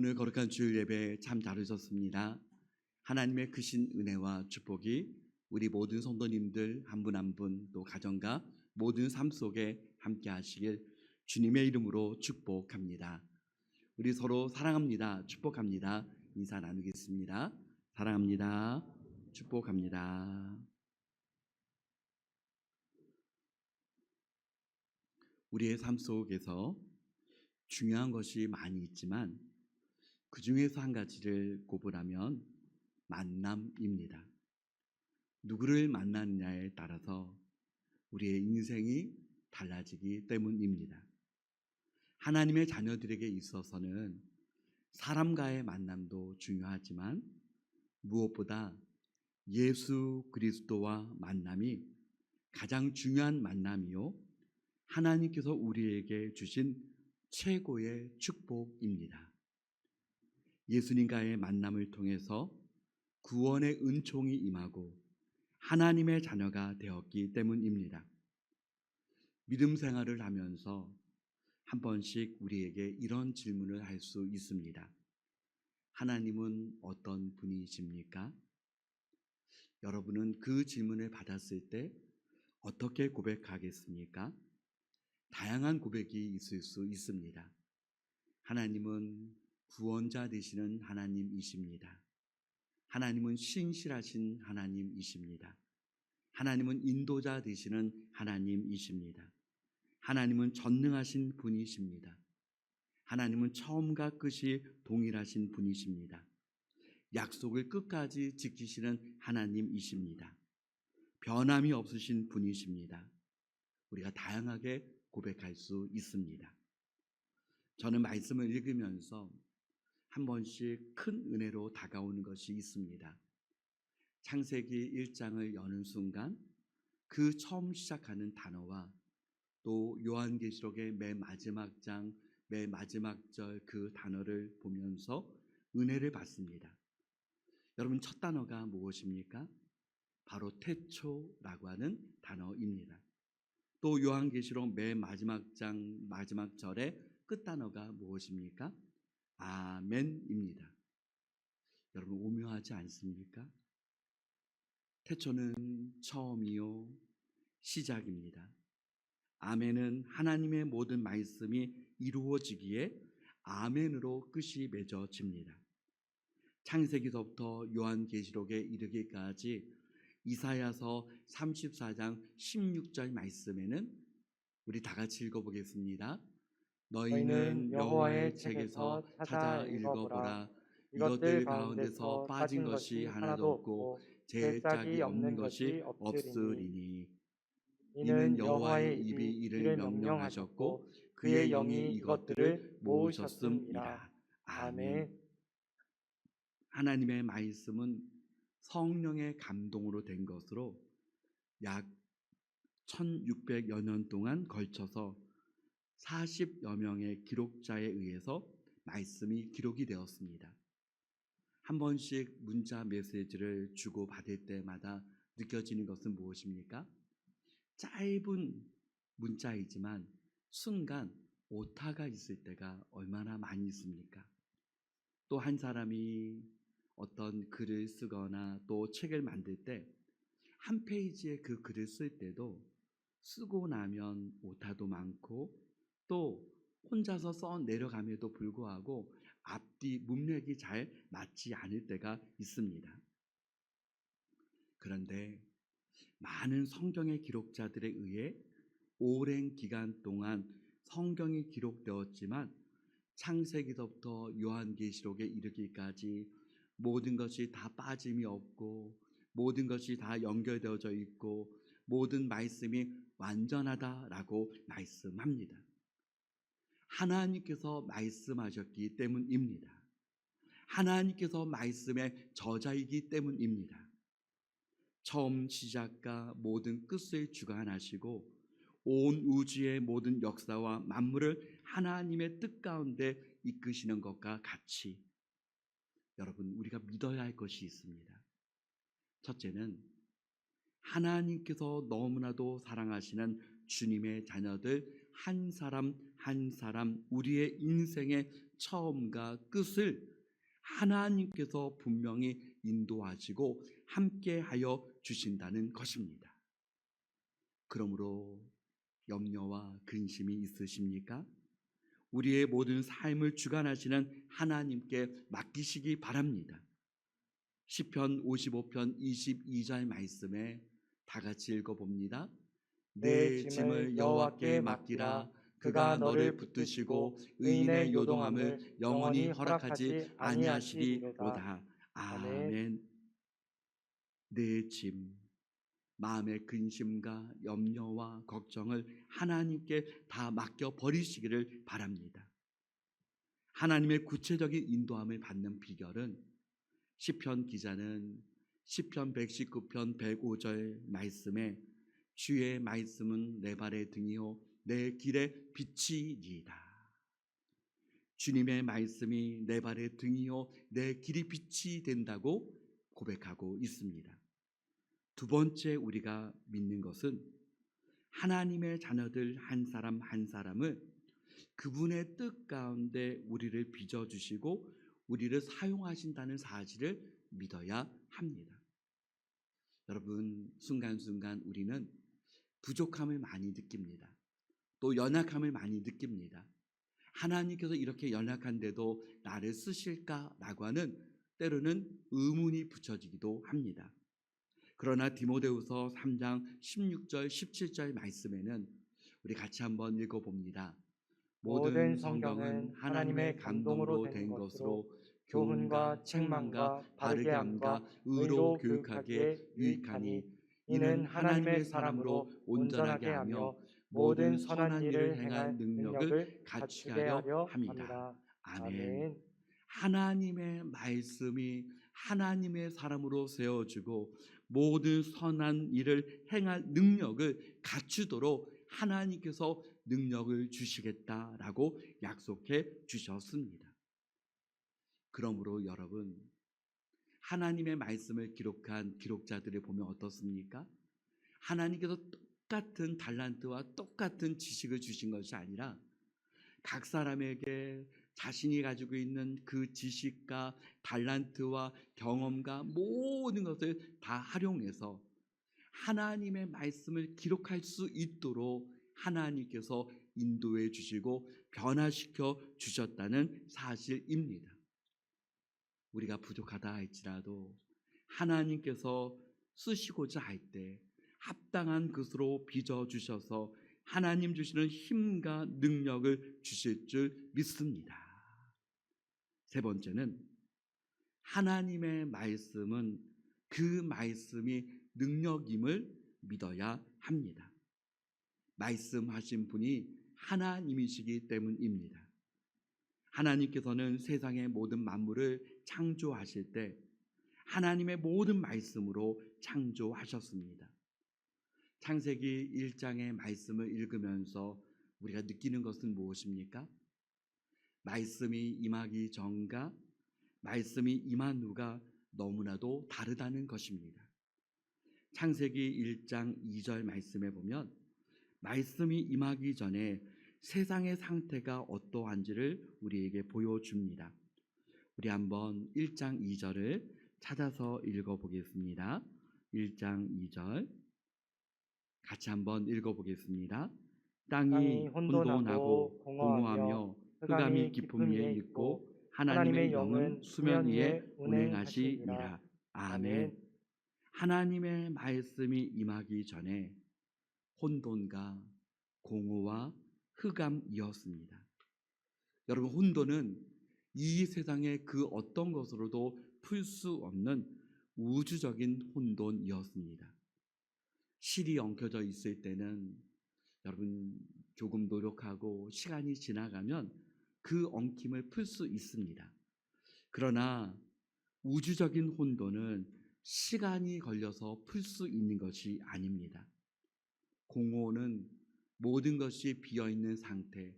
오늘 거룩한 주일 예배 참 잘 오셨습니다. 하나님의 크신 은혜와 축복이 우리 모든 성도님들 한 분 한 분 또 가정과 모든 삶 속에 함께 하시길 주님의 이름으로 축복합니다. 우리 서로 사랑합니다. 축복합니다. 인사 나누겠습니다. 사랑합니다. 축복합니다. 우리의 삶 속에서 중요한 것이 많이 있지만 그 중에서 한 가지를 꼽으라면 만남입니다. 누구를 만나느냐에 따라서 우리의 인생이 달라지기 때문입니다. 하나님의 자녀들에게 있어서는 사람과의 만남도 중요하지만 무엇보다 예수 그리스도와 만남이 가장 중요한 만남이요 하나님께서 우리에게 주신 최고의 축복입니다. 예수님과의 만남을 통해서 구원의 은총이 임하고 하나님의 자녀가 되었기 때문입니다. 믿음 생활을 하면서 한 번씩 우리에게 이런 질문을 할 수 있습니다. 하나님은 어떤 분이십니까? 여러분은 그 질문을 받았을 때 어떻게 고백하겠습니까? 다양한 고백이 있을 수 있습니다. 하나님은 구원자 되시는 하나님이십니다. 하나님은 신실하신 하나님이십니다. 하나님은 인도자 되시는 하나님이십니다. 하나님은 전능하신 분이십니다. 하나님은 처음과 끝이 동일하신 분이십니다. 약속을 끝까지 지키시는 하나님이십니다. 변함이 없으신 분이십니다. 우리가 다양하게 고백할 수 있습니다. 저는 말씀을 읽으면서 한 번씩 큰 은혜로 다가오는 것이 있습니다. 창세기 1장을 여는 순간 그 처음 시작하는 단어와 또 요한계시록의 맨 마지막 장, 맨 마지막 절 그 단어를 보면서 은혜를 받습니다. 여러분, 첫 단어가 무엇입니까? 바로 태초라고 하는 단어입니다. 또 요한계시록 맨 마지막 장, 마지막 절의 끝 단어가 무엇입니까? 아멘입니다. 여러분, 오묘하지 않습니까? 태초는 처음이요 시작입니다. 아멘은 하나님의 모든 말씀이 이루어지기에 아멘으로 끝이 맺어집니다. 창세기서부터 요한계시록에 이르기까지 이사야서 34장 16절 말씀에는 우리 다 같이 읽어보겠습니다. 너희는 여호와의 책에서 찾아 읽어보라. 이것들 가운데서 빠진 것이 하나도 없고 제 짝이 없는 것이 없으리니 이는 여호와의 입이 이를 명령하셨고 그의 영이 이것들을 모으셨음이라. 아멘. 하나님의 말씀은 성령의 감동으로 된 것으로 약 1600여 년 동안 걸쳐서 40여 명의 기록자에 의해서 말씀이 기록이 되었습니다. 한 번씩 문자 메시지를 주고받을 때마다 느껴지는 것은 무엇입니까? 짧은 문자이지만 순간 오타가 있을 때가 얼마나 많이 있습니까? 또 한 사람이 어떤 글을 쓰거나 또 책을 만들 때 한 페이지에 그 글을 쓸 때도 쓰고 나면 오타도 많고 또 혼자서 써 내려감에도 불구하고 앞뒤 문맥이 잘 맞지 않을 때가 있습니다. 그런데 많은 성경의 기록자들에 의해 오랜 기간 동안 성경이 기록되었지만 창세기서부터 요한계시록에 이르기까지 모든 것이 다 빠짐이 없고 모든 것이 다 연결되어져 있고 모든 말씀이 완전하다라고 말씀합니다. 하나님께서 말씀하셨기 때문입니다. 하나님께서 말씀의 저자이기 때문입니다. 처음 시작과 모든 끝을 주관하시고 온 우주의 모든 역사와 만물을 하나님의 뜻 가운데 이끄시는 것과 같이 여러분, 우리가 믿어야 할 것이 있습니다. 첫째는 하나님께서 너무나도 사랑하시는 주님의 자녀들 한 사람 한 사람 우리의 인생의 처음과 끝을 하나님께서 분명히 인도하시고 함께하여 주신다는 것입니다. 그러므로 염려와 근심이 있으십니까? 우리의 모든 삶을 주관하시는 하나님께 맡기시기 바랍니다. 시편 55편 22절 말씀에 다 같이 읽어봅니다. 내 짐을 여호와께 맡기라. 그가 너를 붙드시고 의인의 요동함을 영원히 허락하지 아니하시리로다. 아멘. 내 짐, 마음의 근심과 염려와 걱정을 하나님께 다 맡겨 버리시기를 바랍니다. 하나님의 구체적인 인도함을 받는 비결은 시편 기자는 시편 119편 105절 말씀에 주의 말씀은 내 발의 등이요 내 길의 빛이니이다. 주님의 말씀이 내 발의 등이요 내 길이 빛이 된다고 고백하고 있습니다. 두 번째 우리가 믿는 것은 하나님의 자녀들 한 사람 한 사람을 그분의 뜻 가운데 우리를 빚어주시고 우리를 사용하신다는 사실을 믿어야 합니다. 여러분, 순간순간 우리는 부족함을 많이 느낍니다. 또 연약함을 많이 느낍니다. 하나님께서 이렇게 연약한데도 나를 쓰실까라고 하는 때로는 의문이 붙여지기도 합니다. 그러나 디모데후서 3장 16절 17절 말씀에는 우리 같이 한번 읽어봅니다. 모든 성경은 하나님의 감동으로 된 것으로 교훈과 책망과 바르게 함과 의로 교육하기에 유익하니 이는 하나님의 사람으로 온전하게 하며 모든 선한 일을 행할 능력을 갖추게 하려 함이라. 아멘. 하나님의 말씀이 하나님의 사람으로 세워지고 모든 선한 일을 행할 능력을 갖추도록 하나님께서 능력을 주시겠다라고 약속해 주셨습니다. 그러므로 여러분, 하나님의 말씀을 기록한 기록자들을 보면 어떻습니까? 하나님께서 똑같은 달란트와 똑같은 지식을 주신 것이 아니라 각 사람에게 자신이 가지고 있는 그 지식과 달란트와 경험과 모든 것을 다 활용해서 하나님의 말씀을 기록할 수 있도록 하나님께서 인도해 주시고 변화시켜 주셨다는 사실입니다. 우리가 부족하다 할지라도 하나님께서 쓰시고자 할 때 합당한 것으로 빚어주셔서 하나님 주시는 힘과 능력을 주실 줄 믿습니다. 세 번째는 하나님의 말씀은 그 말씀이 능력임을 믿어야 합니다. 말씀하신 분이 하나님이시기 때문입니다. 하나님께서는 세상의 모든 만물을 창조하실 때 하나님의 모든 말씀으로 창조하셨습니다. 창세기 1장의 말씀을 읽으면서 우리가 느끼는 것은 무엇입니까? 말씀이 임하기 전과 말씀이 임한 후가 너무나도 다르다는 것입니다. 창세기 1장 2절 말씀에 보면 말씀이 임하기 전에 세상의 상태가 어떠한지를 우리에게 보여줍니다. 우리 한번 1장 2절을 찾아서 읽어보겠습니다. 1장 2절 같이 한번 읽어보겠습니다. 땅이 혼돈하고 공허하며 흑암이 깊음 위에 있고 하나님의 영은 수면 위에 운행하시니라. 아멘. 하나님의 말씀이 임하기 전에 혼돈과 공허와 흑암이었습니다. 여러분, 혼돈은 이 세상의 그 어떤 것으로도 풀 수 없는 우주적인 혼돈이었습니다. 실이 엉켜져 있을 때는 여러분 조금 노력하고 시간이 지나가면 그 엉킴을 풀 수 있습니다. 그러나 우주적인 혼돈은 시간이 걸려서 풀 수 있는 것이 아닙니다. 공허는 모든 것이 비어있는 상태,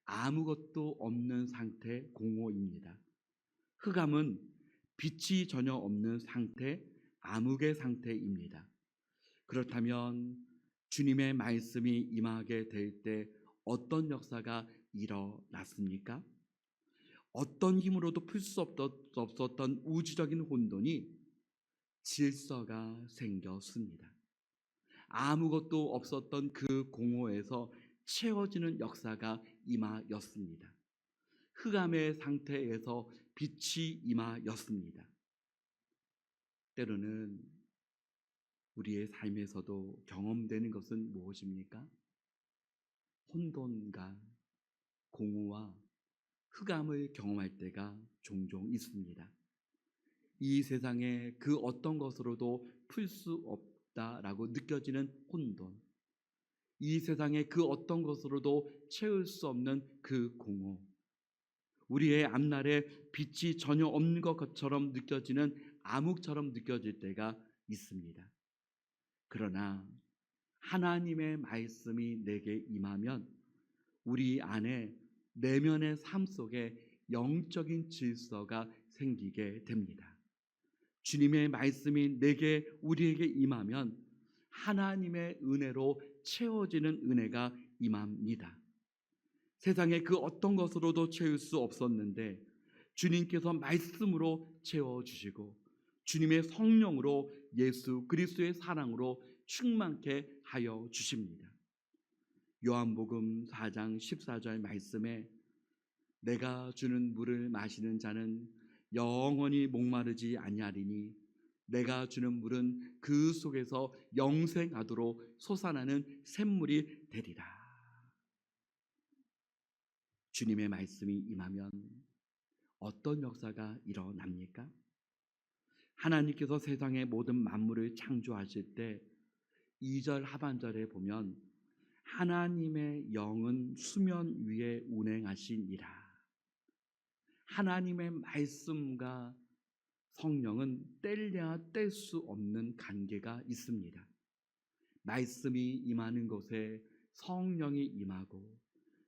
아무것도 없는 상태 공허입니다. 흑암은 빛이 전혀 없는 상태, 암흑의 상태입니다. 그렇다면 주님의 말씀이 임하게 될 때 어떤 역사가 일어났습니까? 어떤 힘으로도 풀 수 없었던 우주적인 혼돈이 질서가 생겼습니다. 아무것도 없었던 그 공허에서 채워지는 역사가 임하였습니다. 흑암의 상태에서 빛이 임하였습니다. 때로는 우리의 삶에서도 경험되는 것은 무엇입니까? 혼돈과 공허와 흑암을 경험할 때가 종종 있습니다. 이 세상에 그 어떤 것으로도 풀 수 없다라고 느껴지는 혼돈, 이 세상에 그 어떤 것으로도 채울 수 없는 그 공허, 우리의 앞날에 빛이 전혀 없는 것처럼 느껴지는 암흑처럼 느껴질 때가 있습니다. 그러나 하나님의 말씀이 내게 임하면 우리 안에 내면의 삶 속에 영적인 질서가 생기게 됩니다. 주님의 말씀이 우리에게 임하면 하나님의 은혜로 채워지는 은혜가 임합니다. 세상에 그 어떤 것으로도 채울 수 없었는데 주님께서 말씀으로 채워주시고 주님의 성령으로 예수 그리스도의 사랑으로 충만케 하여 주십니다. 요한복음 4장 14절 말씀에 내가 주는 물을 마시는 자는 영원히 목마르지 아니하리니 내가 주는 물은 그 속에서 영생하도록 솟아나는 샘물이 되리라. 주님의 말씀이 임하면 어떤 역사가 일어납니까? 하나님께서 세상의 모든 만물을 창조하실 때 2절 하반절에 보면 하나님의 영은 수면 위에 운행하시니라. 하나님의 말씀과 성령은 뗄래야 뗄 수 없는 관계가 있습니다. 말씀이 임하는 곳에 성령이 임하고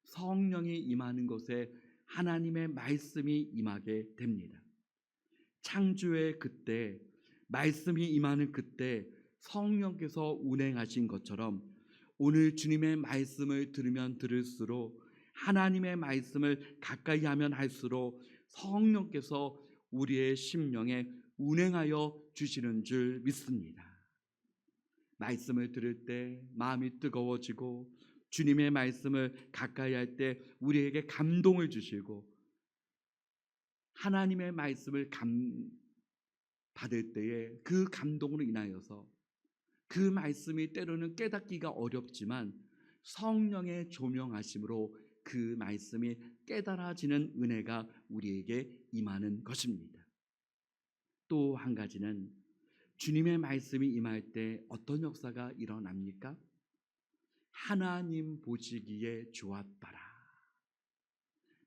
성령이 임하는 곳에 하나님의 말씀이 임하게 됩니다. 창조의 그때, 말씀이 임하는 그때 성령께서 운행하신 것처럼 오늘 주님의 말씀을 들으면 들을수록 하나님의 말씀을 가까이 하면 할수록 성령께서 우리의 심령에 운행하여 주시는 줄 믿습니다. 말씀을 들을 때 마음이 뜨거워지고 주님의 말씀을 가까이 할 때 우리에게 감동을 주시고 하나님의 말씀을 받을 때에 그 감동으로 인하여서 그 말씀이 때로는 깨닫기가 어렵지만 성령의 조명하심으로 그 말씀이 깨달아지는 은혜가 우리에게 임하는 것입니다. 또 한 가지는 주님의 말씀이 임할 때 어떤 역사가 일어납니까? 하나님 보시기에 좋았더라.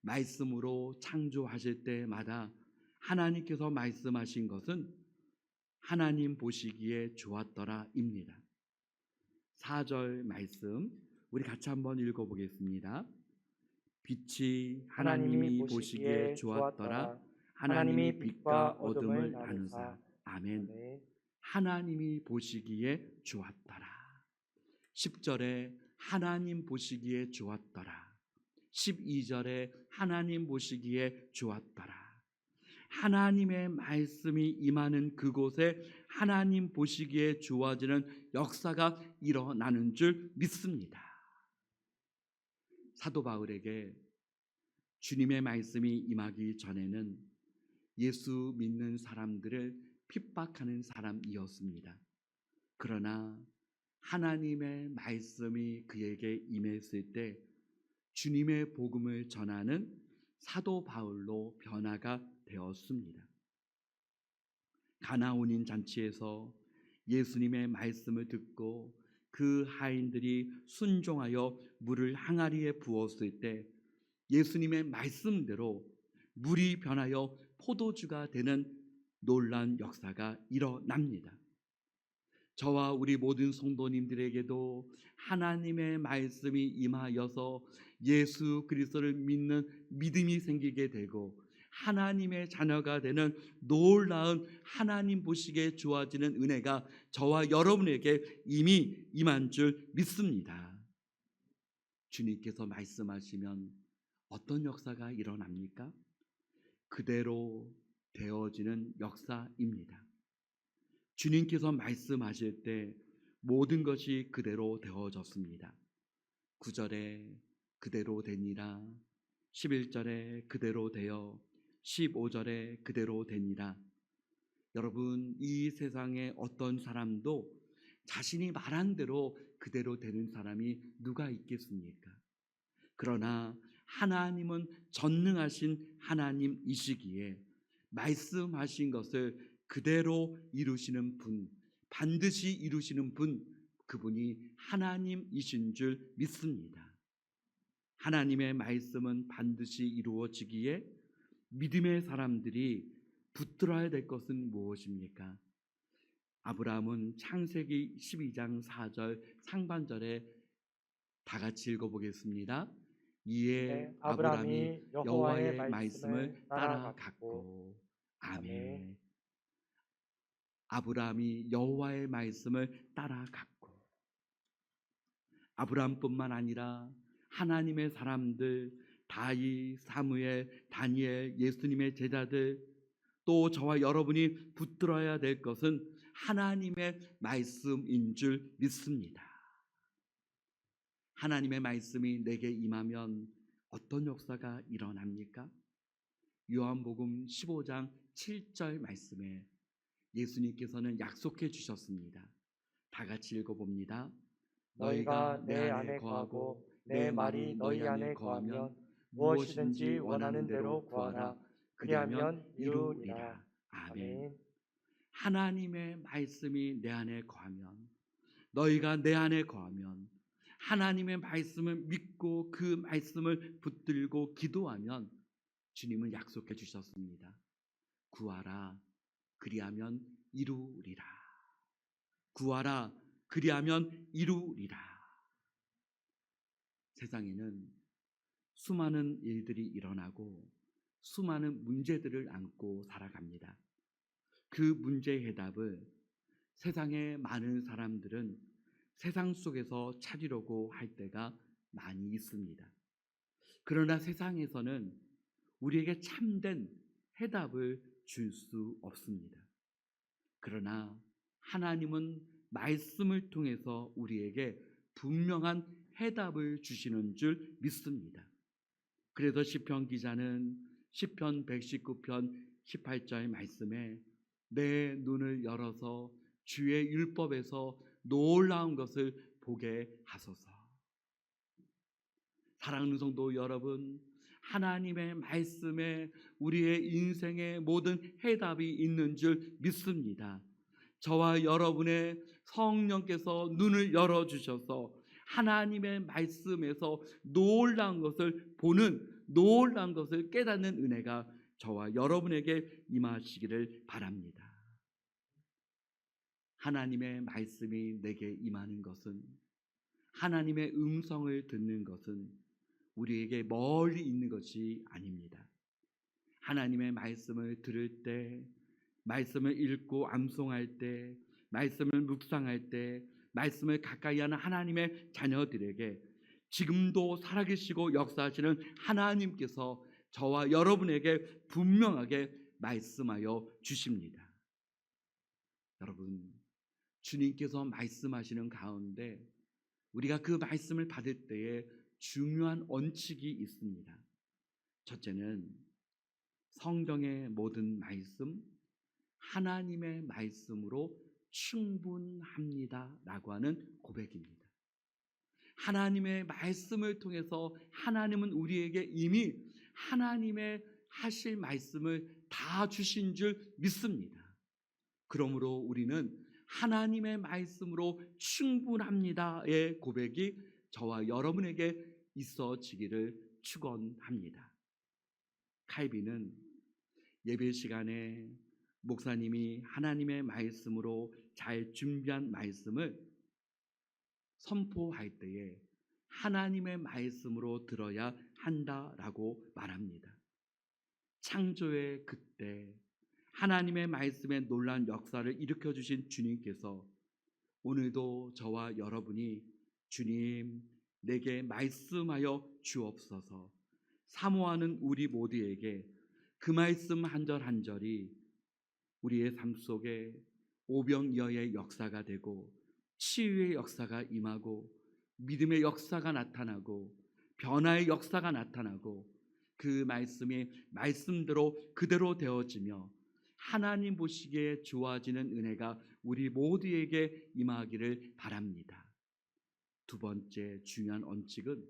말씀으로 창조하실 때마다 하나님께서 말씀하신 것은 하나님 보시기에 좋았더라입니다. 4절 말씀 우리 같이 한번 읽어보겠습니다. 빛이 하나님이 보시기에 좋았더라. 하나님이 빛과 어둠을 나누사. 아멘. 하나님이 보시기에 좋았더라. 10절에 하나님 보시기에 좋았더라. 12절에 하나님 보시기에 좋았더라. 하나님의 말씀이 임하는 그곳에 하나님 보시기에 좋아지는 역사가 일어나는 줄 믿습니다. 사도 바울에게 주님의 말씀이 임하기 전에는 예수 믿는 사람들을 핍박하는 사람이었습니다. 그러나 하나님의 말씀이 그에게 임했을 때 주님의 복음을 전하는 사도 바울로 변화가 되었습니다. 가나온인 잔치에서 예수님의 말씀을 듣고 그 하인들이 순종하여 물을 항아리에 부었을 때 예수님의 말씀대로 물이 변하여 포도주가 되는 놀라운 역사가 일어납니다. 저와 우리 모든 성도님들에게도 하나님의 말씀이 임하여서 예수 그리스도를 믿는 믿음이 생기게 되고 하나님의 자녀가 되는 놀라운 하나님 보시기에 좋아지는 은혜가 저와 여러분에게 이미 임한 줄 믿습니다. 주님께서 말씀하시면 어떤 역사가 일어납니까? 그대로 되어지는 역사입니다. 주님께서 말씀하실 때 모든 것이 그대로 되어졌습니다. 9절에 그대로 되니라, 11절에 그대로 되어 15절에 그대로 되니라. 여러분, 이 세상에 어떤 사람도 자신이 말한 대로 그대로 되는 사람이 누가 있겠습니까? 그러나 하나님은 전능하신 하나님이시기에 말씀하신 것을 그대로 이루시는 분, 반드시 이루시는 분, 그분이 하나님이신 줄 믿습니다. 하나님의 말씀은 반드시 이루어지기에 믿음의 사람들이 붙들어야 될 것은 무엇입니까? 아브라함은 창세기 12장 4절 상반절에 다 같이 읽어보겠습니다. 이에 네, 아브라함이 아브라함이 여호와의 여호와의 말씀을 말씀을 따라갔고. 아멘. 아멘. 아브라함이 여호와의 말씀을 따라갔고, 아브라함뿐만 아니라 하나님의 사람들, 다윗, 사무엘, 다니엘, 예수님의 제자들, 또 저와 여러분이 붙들어야 될 것은 하나님의 말씀인 줄 믿습니다. 하나님의 말씀이 내게 임하면 어떤 역사가 일어납니까? 요한복음 15장 7절 말씀에 예수님께서는 약속해 주셨습니다. 다 같이 읽어봅니다. 너희가 내 안에 거하고 내 말이 너희 안에 거하면 무엇이든지 원하는 대로 구하라. 그리하면 이루리라. 아멘. 아멘. 하나님의 말씀이 내 안에 거하면, 너희가 내 안에 거하면, 하나님의 말씀을 믿고 그 말씀을 붙들고 기도하면 주님은 약속해 주셨습니다. 구하라. 그리하면 이루리라. 구하라. 그리하면 이루리라. 세상에는 수많은 일들이 일어나고 수많은 문제들을 안고 살아갑니다. 그 문제의 해답을 세상의 많은 사람들은 세상 속에서 찾으려고 할 때가 많이 있습니다. 그러나 세상에서는 우리에게 참된 해답을 줄 수 없습니다. 그러나 하나님은 말씀을 통해서 우리에게 분명한 해답을 주시는 줄 믿습니다. 그래서 시편 기자는 시편 119편 18절 말씀에 내 눈을 열어서 주의 율법에서 놀라운 것을 보게 하소서. 사랑하는 성도 여러분, 하나님의 말씀에 우리의 인생의 모든 해답이 있는 줄 믿습니다. 저와 여러분의 성령께서 눈을 열어주셔서 하나님의 말씀에서 놀라운 것을 보는, 놀라운 것을 깨닫는 은혜가 저와 여러분에게 임하시기를 바랍니다. 하나님의 말씀이 내게 임하는 것은, 하나님의 음성을 듣는 것은 우리에게 멀리 있는 것이 아닙니다. 하나님의 말씀을 들을 때, 말씀을 읽고 암송할 때, 말씀을 묵상할 때, 말씀을 가까이 하는 하나님의 자녀들에게 지금도 살아계시고 역사하시는 하나님께서 저와 여러분에게 분명하게 말씀하여 주십니다. 여러분, 주님께서 말씀하시는 가운데 우리가 그 말씀을 받을 때에 중요한 원칙이 있습니다. 첫째는 성경의 모든 말씀, 하나님의 말씀으로 충분합니다 라고 하는 고백입니다. 하나님의 말씀을 통해서 하나님은 우리에게 이미 하나님의 하실 말씀을 다 주신 줄 믿습니다. 그러므로 우리는 하나님의 말씀으로 충분합니다의 고백이 저와 여러분에게 있어지기를 축원합니다. 칼빈은 예배 시간에 목사님이 하나님의 말씀으로 잘 준비한 말씀을 선포할 때에 하나님의 말씀으로 들어야 한다라고 말합니다. 창조의 그때 하나님의 말씀에 놀라운 역사를 일으켜 주신 주님께서 오늘도 저와 여러분이 주님, 내게 말씀하여 주옵소서. 사모하는 우리 모두에게 그 말씀 한 절 한 절이 우리의 삶 속에 오병이어의 역사가 되고 치유의 역사가 임하고 믿음의 역사가 나타나고 변화의 역사가 나타나고 그 말씀이 말씀대로 그대로 되어지며 하나님 보시기에 좋아지는 은혜가 우리 모두에게 임하기를 바랍니다. 두 번째 중요한 원칙은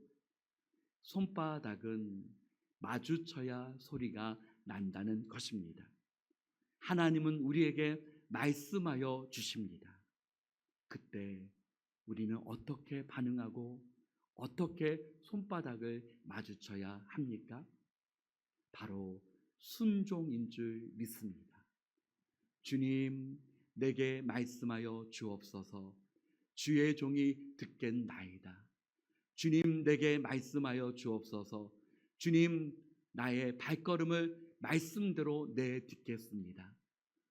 손바닥은 마주쳐야 소리가 난다는 것입니다. 하나님은 우리에게 말씀하여 주십니다. 그때 우리는 어떻게 반응하고 어떻게 손바닥을 마주쳐야 합니까? 바로 순종인 줄 믿습니다. 주님, 내게 말씀하여 주옵소서. 주의 종이 듣겠나이다. 주님, 내게 말씀하여 주옵소서. 주님, 나의 발걸음을 말씀대로 내딛겠습니다.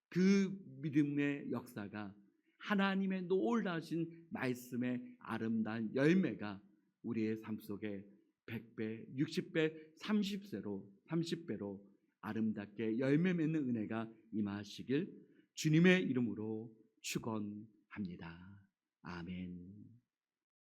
그 믿음의 역사가 하나님의 놀라신 말씀의 아름다운 열매가 우리의 삶 속에 100배, 60배, 30배로 아름답게 열매 맺는 은혜가 임하시길 주님의 이름으로 축원합니다. 아멘.